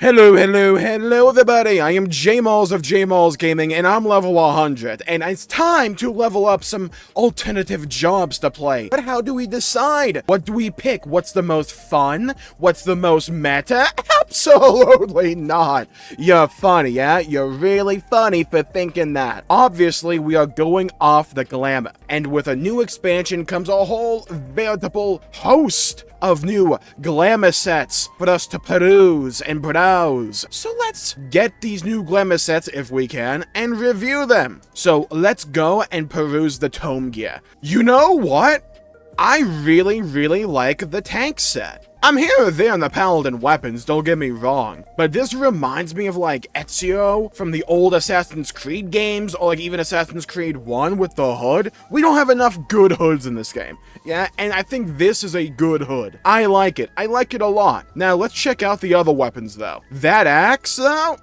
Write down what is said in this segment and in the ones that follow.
Hello everybody, I am Jmulls of Jmulls Gaming and I'm level 100, and it's time to level up some alternative jobs to play. But how do we decide? What do we pick? What's the most fun? What's the most meta? Absolutely not. You're funny, yeah? You're really funny for thinking that. Obviously, we are going off the glamour, and with a new expansion comes a whole veritable host of new glamour sets for us to peruse and browse. So let's get these new glamour sets if we can and review them. So let's go and peruse the tome gear. You know what? I really like the tank set. I'm here or there on the Paladin weapons, don't get me wrong, but this reminds me of like Ezio from the old Assassin's Creed games, or like even Assassin's Creed 1 with the hood. We don't have enough good hoods in this game, yeah, and I think this is a good hood. I like it a lot. Now let's check out the other weapons though. That axe though,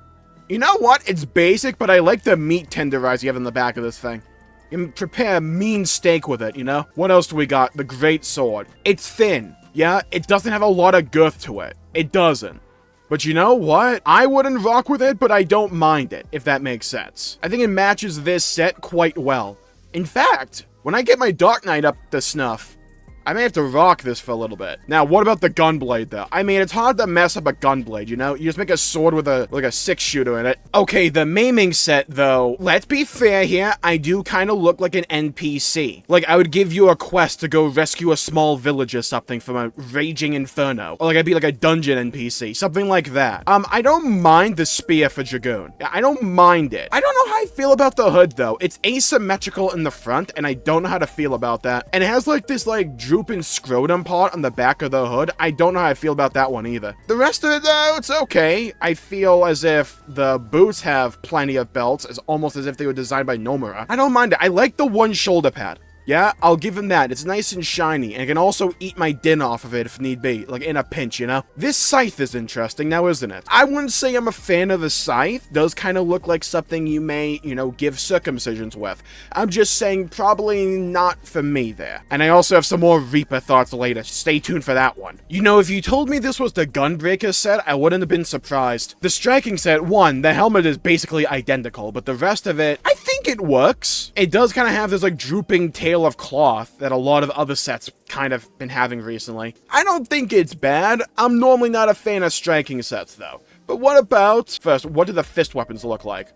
you know what, it's basic, but I like the meat tenderizer you have in the back of this thing. You can prepare a mean steak with it, you know? What else do we got? The great sword. It's thin. Yeah, it doesn't have a lot of girth to it. It doesn't. But you know what? I wouldn't rock with it, but I don't mind it, if that makes sense. I think it matches this set quite well. In fact, when I get my Dark Knight up to snuff, I may have to rock this for a little bit. Now, what about the gunblade, though? I mean, it's hard to mess up a gunblade, you know? You just make a sword with a 6-shooter in it. Okay, the Maiming set, though, let's be fair here, I do kind of look like an NPC. Like, I would give you a quest to go rescue a small village or something from a raging inferno. Or like, I'd be like a dungeon NPC, something like that. I don't mind the spear for Dragoon. I don't mind it. I don't know how I feel about the hood, though. It's asymmetrical in the front, and I don't know how to feel about that. And it has, like, this, like, drooping scrotum part on the back of the hood. I don't know how I feel about that one either. The rest of it, though, it's okay. I feel as if the boots have plenty of belts. It's almost as if they were designed by Nomura. I don't mind it. I like the one shoulder pad. Yeah, I'll give him that. It's nice and shiny, and I can also eat my dinner off of it if need be, like in a pinch, you know? This scythe is interesting now, isn't it? I wouldn't say I'm a fan of the scythe. It does kind of look like something you may, you know, give circumcisions with. I'm just saying probably not for me there. And I also have some more Reaper thoughts later. Stay tuned for that one. You know, if you told me this was the Gunbreaker set, I wouldn't have been surprised. The striking set, one, the helmet is basically identical, but the rest of it, I think it works. It does kind of have this like drooping tail of cloth that a lot of other sets kind of been having recently. I don't think it's bad. I'm normally not a fan of striking sets though. But what about, first, what do the fist weapons look like?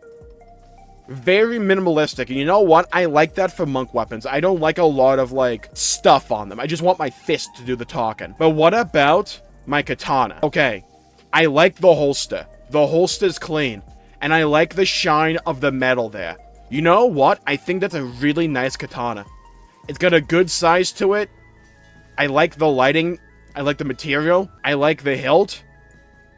Very minimalistic, and you know what? I like that for monk weapons. I don't like a lot of like stuff on them. I just want my fist to do the talking. But what about my katana? Okay, I like the holster. The holster's clean, and I like the shine of the metal there. You know what? I think that's a really nice katana. It's got a good size to it. I like the lighting. I like the material. I like the hilt.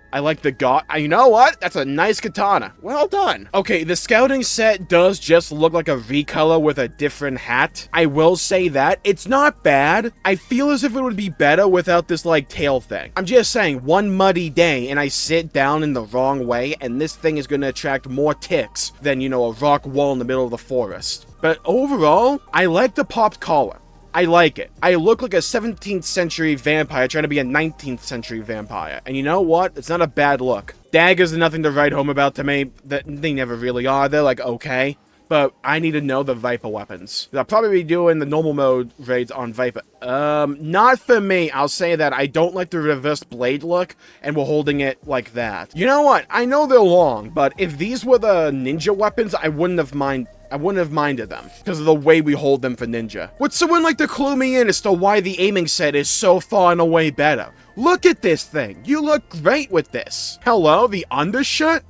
I like the you know what? That's a nice katana. Well done. Okay, the scouting set does just look like a recolor with a different hat. I will say that. It's not bad. I feel as if it would be better without this, like, tail thing. I'm just saying, one muddy day and I sit down in the wrong way and this thing is going to attract more ticks than, you know, a rock wall in the middle of the forest. But overall, I like the popped collar. I like it. I look like a 17th century vampire trying to be a 19th century vampire. And you know what? It's not a bad look. Daggers are nothing to write home about to me. They never really are. They're like, okay. But I need to know the Viper weapons. I'll probably be doing the normal mode raids on Viper. Not for me. I'll say that I don't like the reverse blade look, and we're holding it like that. You know what? I know they're long, but if these were the ninja weapons, I wouldn't have minded them, because of the way we hold them for ninja. Would someone like to clue me in as to why the aiming set is so far and away better? Look at this thing. You look great with this. Hello, the undershirt?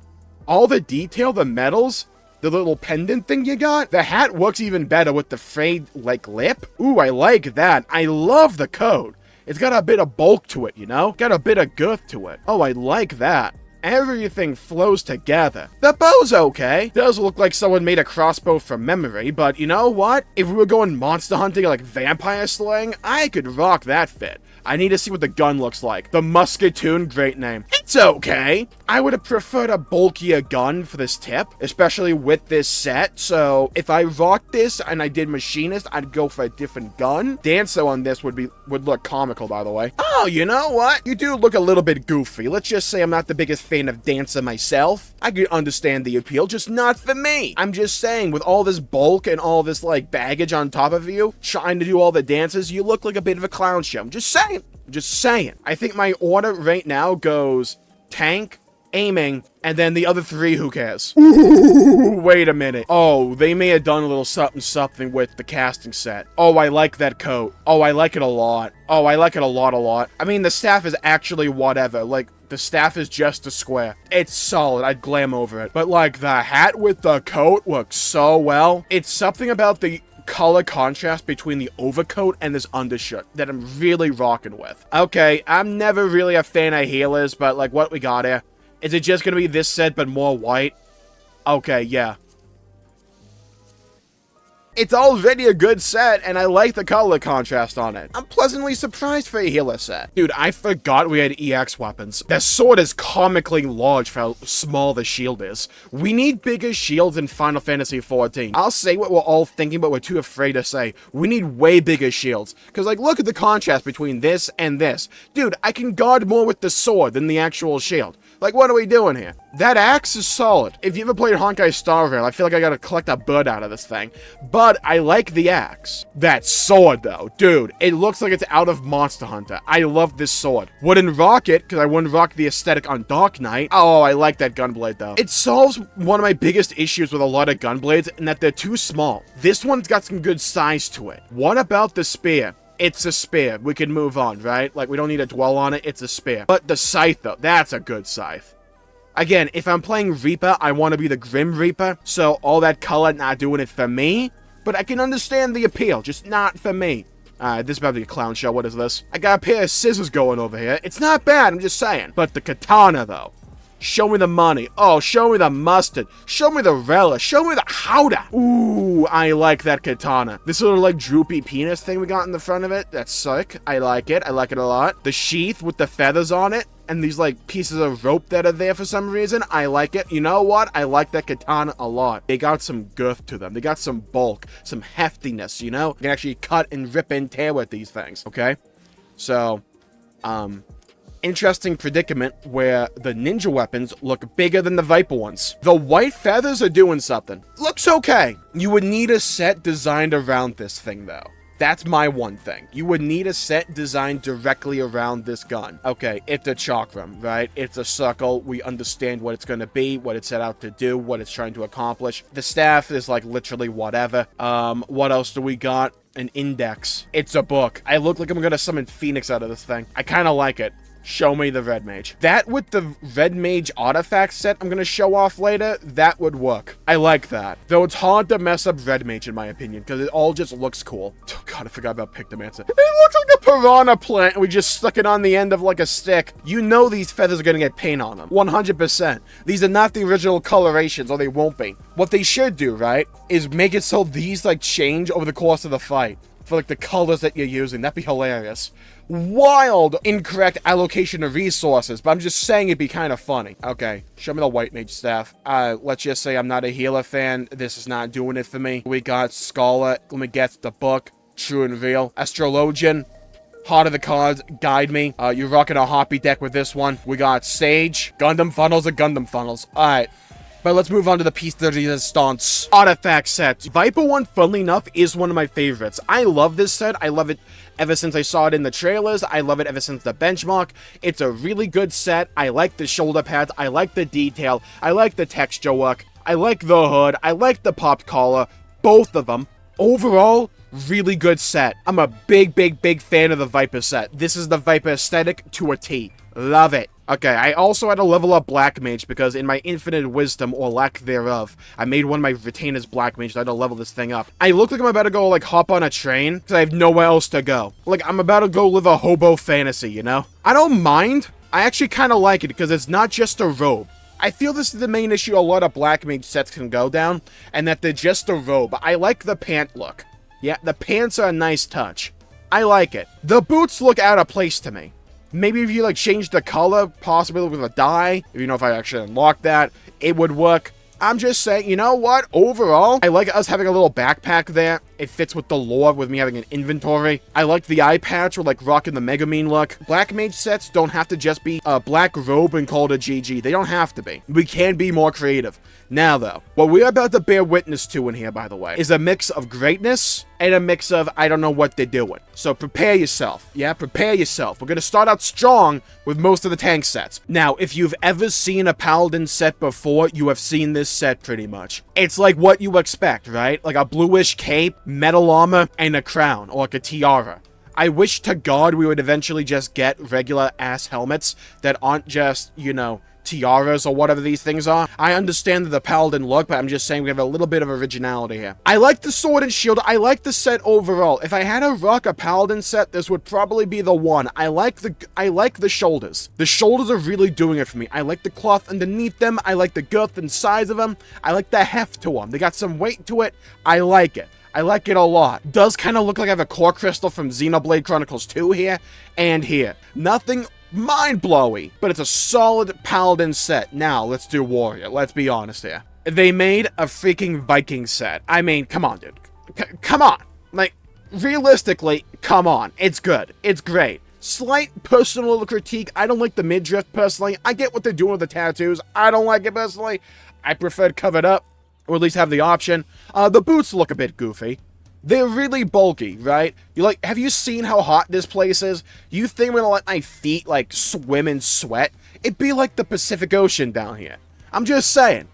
All the detail, the medals? The little pendant thing you got? The hat works even better with the frayed, like, lip. Ooh, I like that. I love the coat. It's got a bit of bulk to it, you know? Got a bit of girth to it. Oh, I like that. Everything flows together. The bow's okay. Does look like someone made a crossbow from memory, but you know what? If we were going monster hunting like vampire slaying, I could rock that fit. I need to see what the gun looks like. The Musketoon, great name. It's okay. I would have preferred a bulkier gun for this tip, especially with this set. So if I rocked this and I did Machinist, I'd go for a different gun. Dancer on this would look comical, by the way. Oh, you know what? You do look a little bit goofy. Let's just say I'm not the biggest fan of Dancer myself. I can understand the appeal, just not for me. I'm just saying, with all this bulk and all this, like, baggage on top of you, trying to do all the dances, you look like a bit of a clown show. I'm just saying. I'm just saying. I think my order right now goes tank, aiming, and then the other three, who cares? Ooh, wait a minute. Oh, they may have done a little something with the casting set. Oh, I like that coat. Oh, I like it a lot. Oh, I like it a lot. I mean, the staff is actually whatever. Like, the staff is just a square. It's solid. I'd glam over it. But, like, the hat with the coat works so well. It's something about the color contrast between the overcoat and this undershirt that I'm really rocking with. Okay, I'm never really a fan of healers, but, like, what we got here? Is it just gonna be this set, but more white? Okay, yeah. It's already a good set, and I like the color contrast on it. I'm pleasantly surprised for a healer set. Dude, I forgot we had EX weapons. The sword is comically large for how small the shield is. We need bigger shields in Final Fantasy XIV. I'll say what we're all thinking, but we're too afraid to say. We need way bigger shields. Because, like, look at the contrast between this and this. Dude, I can guard more with the sword than the actual shield. Like, what are we doing here? That axe is solid. If you ever played Honkai Star Rail, I feel like I gotta collect a bird out of this thing. But I like the axe. That sword, though. Dude, it looks like it's out of Monster Hunter. I love this sword. Wouldn't rock it, because I wouldn't rock the aesthetic on Dark Knight. Oh, I like that gunblade, though. It solves one of my biggest issues with a lot of gunblades, in that they're too small. This one's got some good size to it. What about the spear? It's a spear. We can move on, right? Like, we don't need to dwell on it. It's a spear. But the scythe, though, that's a good scythe. Again, if I'm playing Reaper, I want to be the Grim Reaper, so all that color not doing it for me. But I can understand the appeal, just not for me. Alright, this is about to be a clown show. What is this? I got a pair of scissors going over here. It's not bad, I'm just saying. But the katana, though. Show me the money. Oh, show me the mustard. Show me the relish. Show me the howdah. Ooh, I like that katana. This little, like, droopy penis thing we got in the front of it. That's sick. I like it. I like it a lot. The sheath with the feathers on it. And these, like, pieces of rope that are there for some reason. I like it. You know what? I like that katana a lot. They got some girth to them. They got some bulk. Some heftiness, you know? You can actually cut and rip and tear with these things. Okay? So, interesting predicament where the ninja weapons look bigger than the Viper ones. The white feathers are doing something. Looks okay. You would need a set designed around this thing, though. That's my one thing. You would need a set designed directly around this gun. Okay, it's a chakram, right? It's a circle. We understand what it's going to be, what it's set out to do, what it's trying to accomplish. The staff is, like, literally whatever. What else do we got? An index. It's a book. I look like I'm going to summon Phoenix out of this thing. I kind of like it. Show me the Red Mage. That with the Red Mage artifact set I'm going to show off later, that would work. I like that. Though it's hard to mess up Red Mage in my opinion, because it all just looks cool. Oh god, I forgot about Pictomancer. It looks like a piranha plant, and we just stuck it on the end of like a stick. You know these feathers are going to get paint on them. 100%. These are not the original colorations, or they won't be. What they should do, right, is make it so these like change over the course of the fight. For like the colors that you're using. That'd be hilarious. Wild incorrect allocation of resources, but I'm just saying it'd be kind of funny. Okay, show me the white mage staff. Let's just say I'm not a healer fan. This is not doing it for me. We got Scholar. Let me get the book. True and Real. Astrologian. Heart of the cards. Guide me. You're rocking a Hoppy deck with this one. We got Sage. Gundam funnels or Gundam funnels. Alright. But let's move on to the piece de resistance. Artifact set. Viper one, funnily enough, is one of my favorites. I love this set. I love it ever since I saw it in the trailers. I love it ever since the benchmark. It's a really good set. I like the shoulder pads. I like the detail. I like the texture work. I like the hood. I like the popped collar. Both of them. Overall, really good set. I'm a big fan of the Viper set. This is the Viper aesthetic to a T. Love it. Okay, I also had to level up Black Mage because in my infinite wisdom, or lack thereof, I made one of my retainers Black Mage, so I had to level this thing up. I look like I'm about to go, like, hop on a train, because I have nowhere else to go. Like, I'm about to go live a hobo fantasy, you know? I don't mind. I actually kind of like it, because it's not just a robe. I feel this is the main issue a lot of Black Mage sets can go down, and that they're just a robe. I like the pant look. Yeah, the pants are a nice touch. I like it. The boots look out of place to me. Maybe if you like change the color, possibly with a dye, if you know if I actually unlock that, it would work. I'm just saying, you know what? Overall, I like us having a little backpack there. It fits with the lore with me having an inventory. I like the eye patch or like rocking the Megamine look. Black mage sets don't have to just be a black robe and called a GG. They don't have to be. We can be more creative. Now though, what we're about to bear witness to in here, by the way, is a mix of greatness and a mix of I don't know what they're doing. So prepare yourself. Yeah, prepare yourself. We're going to start out strong with most of the tank sets. Now, if you've ever seen a Paladin set before, you have seen this set pretty much. It's like what you expect, right? Like a bluish cape, metal armor, and a crown, or like a tiara. I wish to God we would eventually just get regular ass helmets that aren't just, you know, tiaras or whatever these things are. I understand the Paladin look, but I'm just saying we have a little bit of originality here. I like the sword and shield. I like the set overall. If I had to rock a Paladin set, this would probably be the one. I like the shoulders. The shoulders are really doing it for me. I like the cloth underneath them. I like the girth and size of them. I like the heft to them. They got some weight to it. I like it. I like it a lot. Does kind of look like I have a core crystal from Xenoblade Chronicles 2 here and here. Nothing mind-blowing, but it's a solid Paladin set. Now, let's do Warrior. Let's be honest here. They made a freaking Viking set. I mean, come on, dude. Come on. Like, realistically, come on. It's good. It's great. Slight personal critique. I don't like the midriff, personally. I get what they're doing with the tattoos. I don't like it, personally. I prefer to cover it up, or at least have the option. The boots look a bit goofy. They're really bulky, right? Have you seen how hot this place is? You think I'm gonna let my feet, like, swim in sweat? It'd be like the Pacific Ocean down here. I'm just saying.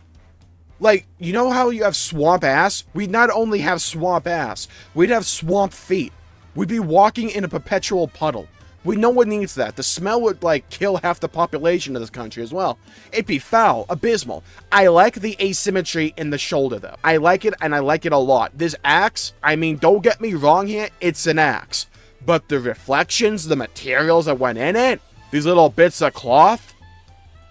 Like, you know how you have swamp ass? We'd not only have swamp ass, we'd have swamp feet. We'd be walking in a perpetual puddle. No one needs that. The smell would, like, kill half the population of this country as well. It'd be foul, abysmal. I like the asymmetry in the shoulder, though. I like it, and I like it a lot. This axe, I mean, don't get me wrong here, it's an axe. But the reflections, the materials that went in it, these little bits of cloth,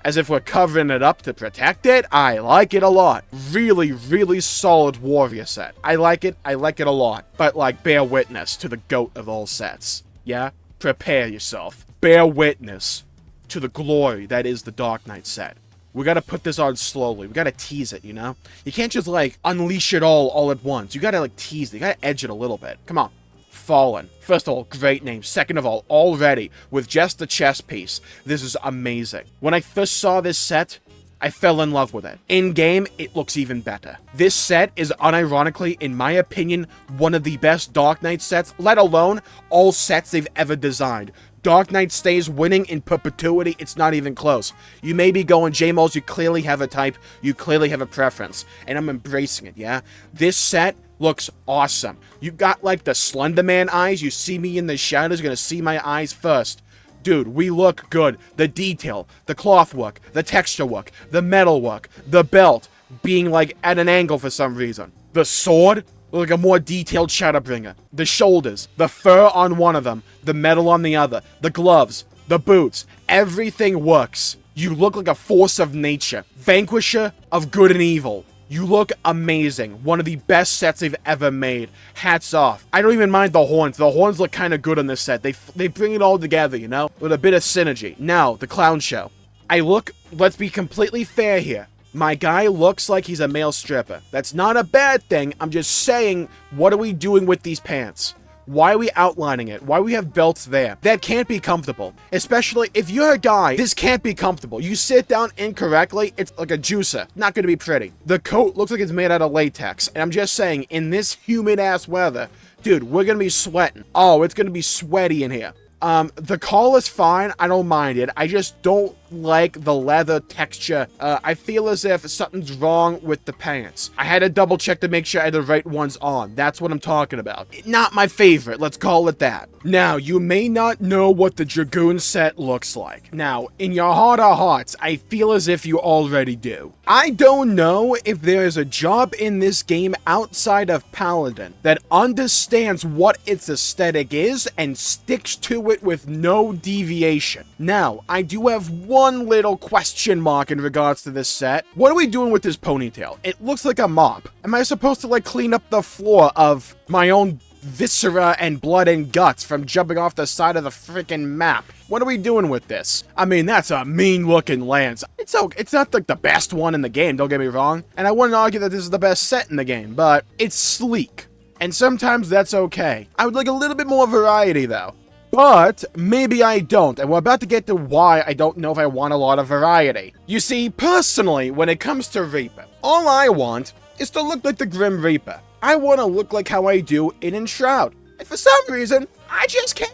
as if we're covering it up to protect it, I like it a lot. Really, really solid warrior set. I like it a lot. But, like, bear witness to the GOAT of all sets. Yeah? Prepare yourself. Bear witness to the glory that is the Dark Knight set. We gotta put this on slowly. We gotta tease it, you know? You can't just, like, unleash it all at once. You gotta, like, tease it. You gotta edge it a little bit. Come on. Fallen. First of all, great name. Second of all, already, with just the chest piece, this is amazing. When I first saw this set, I fell in love with it. In-game, it looks even better. This set is unironically, in my opinion, one of the best Dark Knight sets, let alone all sets they've ever designed. Dark Knight stays winning in perpetuity, it's not even close. You may be going, Jmulls, you clearly have a type, you clearly have a preference, and I'm embracing it, yeah? This set looks awesome. You got, like, the Slender Man eyes, you see me in the shadows, you're gonna see my eyes first. Dude, we look good. The detail, the cloth work, the texture work, the metal work, the belt being, like, at an angle for some reason. The sword, like a more detailed Shadowbringer. The shoulders, the fur on one of them, the metal on the other, the gloves, the boots, everything works. You look like a force of nature. Vanquisher of good and evil. You look amazing. One of the best sets they've ever made. Hats off. I don't even mind the horns. The horns look kind of good on this set. They bring it all together, you know? With a bit of synergy. Now, the clown show. Let's be completely fair here. My guy looks like he's a male stripper. That's not a bad thing. I'm just saying, what are we doing with these pants? Why are we outlining it? Why do we have belts there? That can't be comfortable. Especially if you're a guy, this can't be comfortable. You sit down incorrectly, it's like a juicer. Not gonna be pretty. The coat looks like it's made out of latex. And I'm just saying, in this humid ass weather, dude, we're gonna be sweating. Oh, it's gonna be sweaty in here. The collar's fine. I don't mind it. I just don't like the leather texture. I feel as if something's wrong with the pants. I had to double check to make sure I had the right ones on. That's what I'm talking about. Not my favorite. Let's call it that. Now, you may not know what the Dragoon set looks like. Now, in your heart of hearts, I feel as if you already do. I don't know if there is a job in this game outside of Paladin that understands what its aesthetic is and sticks to it with no deviation. Now, I do have one little question mark in regards to this set. What are we doing with this ponytail? It looks like a mop. Am I supposed to, like, clean up the floor of my own viscera and blood and guts from jumping off the side of the freaking map. What are we doing with this? I mean, that's a mean-looking lance. It's not like the best one in the game, don't get me wrong. And I wouldn't argue that this is the best set in the game, but it's sleek. And sometimes that's okay. I would like a little bit more variety, though. But maybe I don't, and we're about to get to why I don't know if I want a lot of variety. You see, personally, when it comes to Reaper, all I want is to look like the Grim Reaper. I want to look like how I do in Enshroud. And for some reason, I just can't.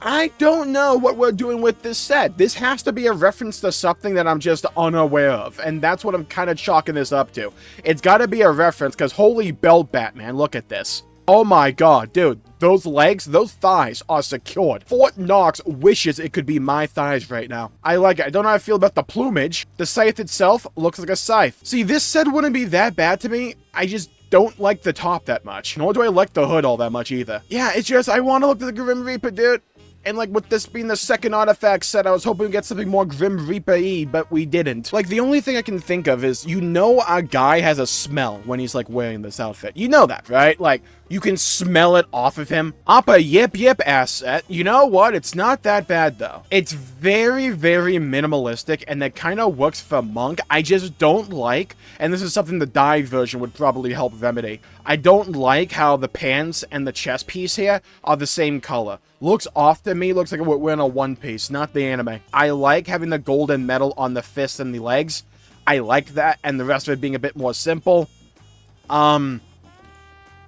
I don't know what we're doing with this set. This has to be a reference to something that I'm just unaware of, and that's what I'm kind of chalking this up to. It's got to be a reference, because holy belt Batman, look at this. Oh my god, dude, those legs, those thighs are secured. Fort Knox wishes it could be my thighs right now. I like it. I don't know how I feel about the plumage. The scythe itself looks like a scythe. See, this set wouldn't be that bad to me. I just don't like the top that much. Nor do I like the hood all that much either. Yeah, it's just, I want to look like the Grim Reaper, dude. And like with this being the second artifact set, I was hoping to get something more Grim Reaper-y, but we didn't. Like, the only thing I can think of is, you know a guy has a smell when he's like wearing this outfit. You know that, right? Like, you can smell it off of him. Appa yip ass set. You know what? It's not that bad though. It's very, very minimalistic, and that kind of works for Monk. I just don't like, and this is something the dyed version would probably help remedy. I don't like how the pants and the chest piece here are the same color. Looks off to me, looks like we're wearing a one piece, not the anime. I like having the golden metal on the fists and the legs. I like that, and the rest of it being a bit more simple.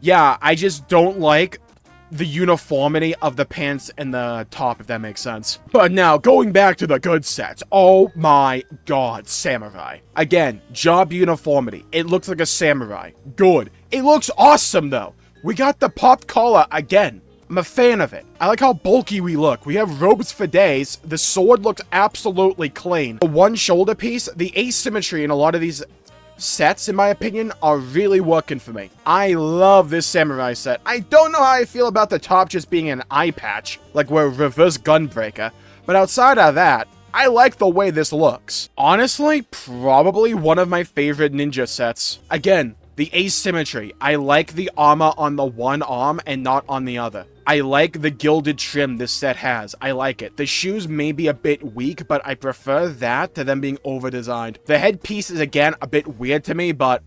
Yeah, I just don't like the uniformity of the pants and the top, if that makes sense. But now, going back to the good sets. Oh my god, samurai. Again, job uniformity. It looks like a samurai. Good. It looks awesome, though. We got the popped collar again. I'm a fan of it. I like how bulky we look. We have robes for days. The sword looks absolutely clean. The one shoulder piece, the asymmetry in a lot of these sets, in my opinion, are really working for me. I love this samurai set. I don't know how I feel about the top just being an eye patch, like we're reverse gunbreaker, but outside of that, I like the way this looks. Honestly, probably one of my favorite ninja sets. Again, the asymmetry. I like the armor on the one arm and not on the other. I like the gilded trim this set has. I like it. The shoes may be a bit weak, but I prefer that to them being over-designed. The headpiece is, again, a bit weird to me, but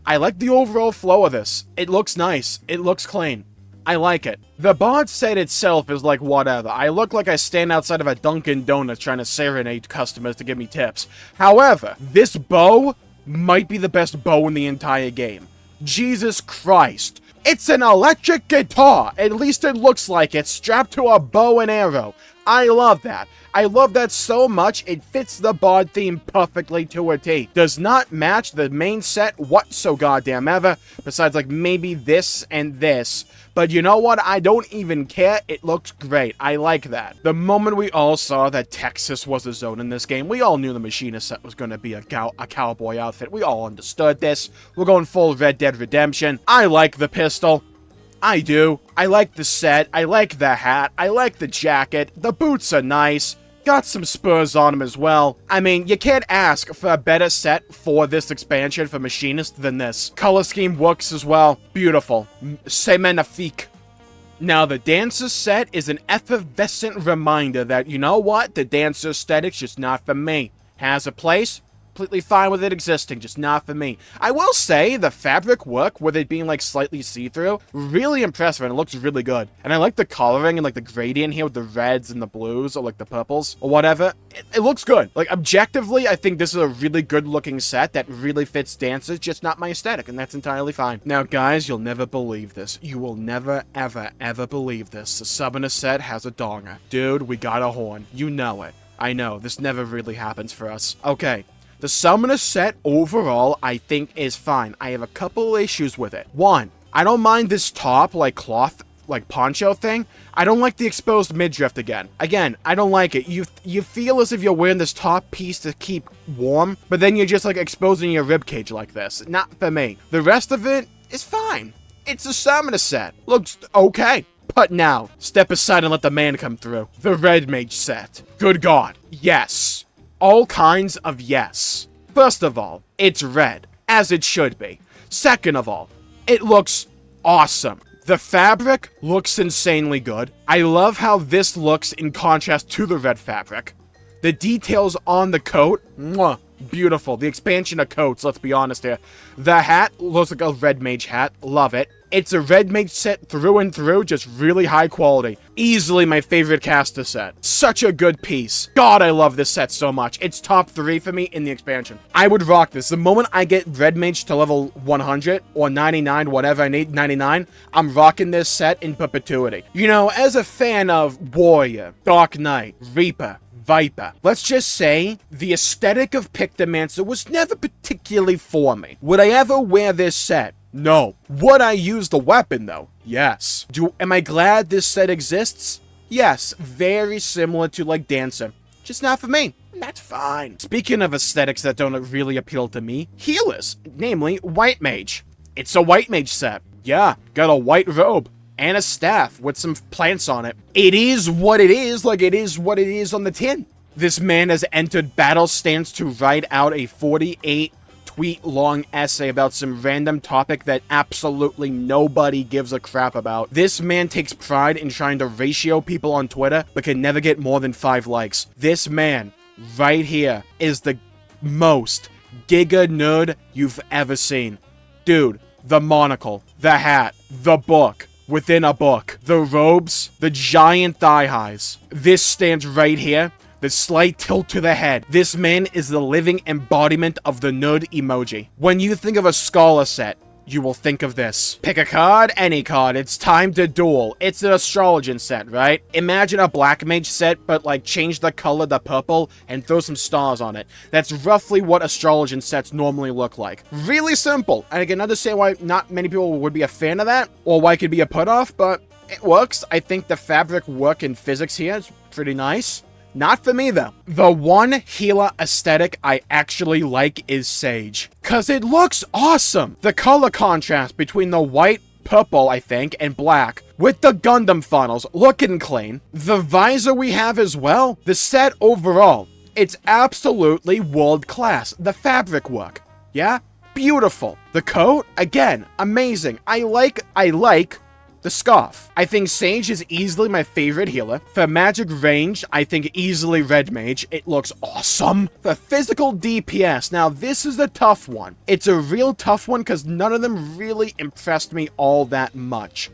I like the overall flow of this. It looks nice. It looks clean. I like it. The bod set itself is like whatever. I look like I stand outside of a Dunkin' Donuts trying to serenade customers to give me tips. However, this bow might be the best bow in the entire game. Jesus Christ. It's an electric guitar. At least it looks like it, strapped to a bow and arrow. I love that. I love that so much, it fits the bod theme perfectly to a T. Does not match the main set whatso goddamn ever, besides like maybe this and this. But you know what? I don't even care. It looks great. I like that. The moment we all saw that Texas was the zone in this game, we all knew the Machinist set was going to be a cowboy outfit. We all understood this. We're going full Red Dead Redemption. I like the pistol. I do. I like the set. I like the hat. I like the jacket. The boots are nice. Got some spurs on them as well. I mean, you can't ask for a better set for this expansion for Machinist than this. Color scheme works as well. Beautiful. C'est magnifique. Now, the Dancer set is an effervescent reminder that, you know what? The Dancer aesthetic's just not for me. Has a place. Completely fine with it existing, just not for me. I will say, the fabric work, with it being, like, slightly see-through, really impressive, and it looks really good. And I like the coloring and, like, the gradient here with the reds and the blues, or, like, the purples, or whatever. It looks good. Like, objectively, I think this is a really good-looking set that really fits Dancers, just not my aesthetic, and that's entirely fine. Now, guys, you'll never believe this. You will never, ever, ever believe this. The Summoner set has a donger. Dude, we got a horn. You know it. I know, this never really happens for us. Okay. The Summoner set, overall, I think is fine. I have a couple issues with it. One, I don't mind this top, like, cloth, like, poncho thing. I don't like the exposed midriff again. Again, I don't like it. You feel as if you're wearing this top piece to keep warm, but then you're just, like, exposing your ribcage like this. Not for me. The rest of it is fine. It's a Summoner set. Looks okay. But now, step aside and let the man come through. The Red Mage set. Good God. Yes. All kinds of yes. First of all, it's red, as it should be. Second of all, it looks awesome. The fabric looks insanely good. I love how this looks in contrast to the red fabric. The details on the coat, mwah, beautiful. The expansion of coats, let's be honest here. The hat looks like a red mage hat. Love it. It's a red mage set through and through, just really high quality. Easily my favorite caster set. Such a good piece. God, I love this set so much. It's top 3 for me in the expansion. I would rock this. The moment I get red mage to level 100 or 99, whatever I need, 99, I'm rocking this set in perpetuity. You know, as a fan of Warrior, Dark Knight, Reaper, Viper, let's just say the aesthetic of Pictomancer was never particularly for me. Would I ever wear this set? No. Would I use the weapon though? Yes. Am I glad this set exists? Yes. Very similar to like Dancer. Just not for me. That's fine. Speaking of aesthetics that don't really appeal to me, healers, namely White Mage. It's a White Mage set. Yeah, got a white robe and a staff with some plants on it. It is what it is, like it is what it is on the tin. This man has entered battle stance to write out a 48 tweet long essay about some random topic that absolutely nobody gives a crap about. This man takes pride in trying to ratio people on Twitter, but can never get more than 5 likes. This man, right here, is the most giga nerd you've ever seen. Dude, the monocle, the hat, the book, within a book, the robes, the giant thigh highs. This stands right here. The slight tilt to the head. This man is the living embodiment of the nerd emoji. When you think of a scholar set, you will think of this. Pick a card, any card, it's time to duel. It's an astrologian set, right? Imagine a black mage set, but like change the color to purple and throw some stars on it. That's roughly what astrologian sets normally look like. Really simple. And I can understand why not many people would be a fan of that, or why it could be a put off, but it works. I think the fabric work and physics here is pretty nice. Not for me, though. The one healer aesthetic I actually like is Sage, cause it looks awesome. The color contrast between the white, purple, I think, and black, with the Gundam funnels looking clean. The visor we have as well. The set overall, it's absolutely world class. The fabric work, yeah, beautiful. The coat, again, amazing. I like the scarf. I think Sage is easily my favorite healer. For magic range, I think easily Red Mage. It looks awesome. For physical DPS, now this is a tough one. It's a real tough one because none of them really impressed me all that much.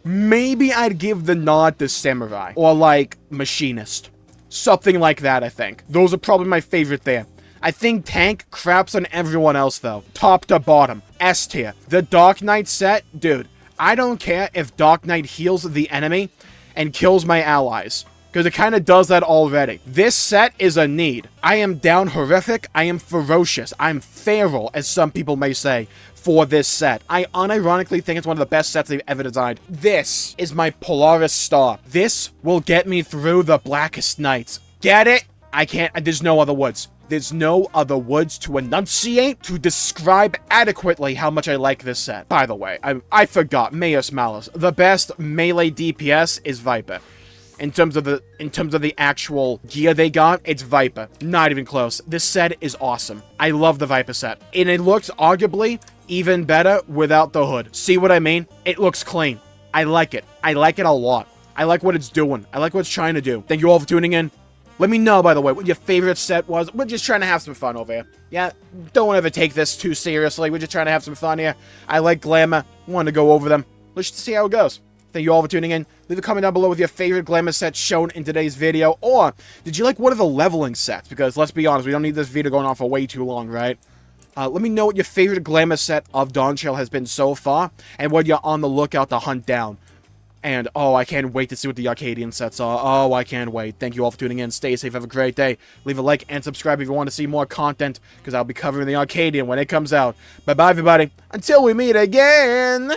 Maybe I'd give the nod to Samurai or like Machinist. Something like that, I think. Those are probably my favorite there. I think Tank craps on everyone else though. Top to bottom. S tier. The Dark Knight set, dude. I don't care if Dark Knight heals the enemy and kills my allies, because it kind of does that already. This set is a need. I am down horrific, I am ferocious, I'm feral, as some people may say, for this set. I unironically think it's one of the best sets they've ever designed. This is my Polaris Star. This will get me through the blackest nights. Get it? I can't, there's no other words. There's no other words to enunciate to describe adequately how much I like this set. By the way, I forgot, Mayus Malus. The best melee DPS is Viper. In terms of the actual gear they got, it's Viper. Not even close. This set is awesome. I love the Viper set. And it looks arguably even better without the hood. See what I mean? It looks clean. I like it. I like it a lot. I like what it's doing. I like what it's trying to do. Thank you all for tuning in. Let me know, by the way, what your favorite set was. We're just trying to have some fun over here. Yeah, don't ever take this too seriously. We're just trying to have some fun here. I like Glamour. Want to go over them. Let's just see how it goes. Thank you all for tuning in. Leave a comment down below with your favorite Glamour set shown in today's video. Or, did you like one of the leveling sets? Because, let's be honest, we don't need this video going on for way too long, right? Let me know what your favorite Glamour set of Dawntrail has been so far. And what you're on the lookout to hunt down. And, oh, I can't wait to see what the Arcadian sets are. Oh, I can't wait. Thank you all for tuning in. Stay safe. Have a great day. Leave a like and subscribe if you want to see more content, because I'll be covering the Arcadian when it comes out. Bye-bye, everybody. Until we meet again.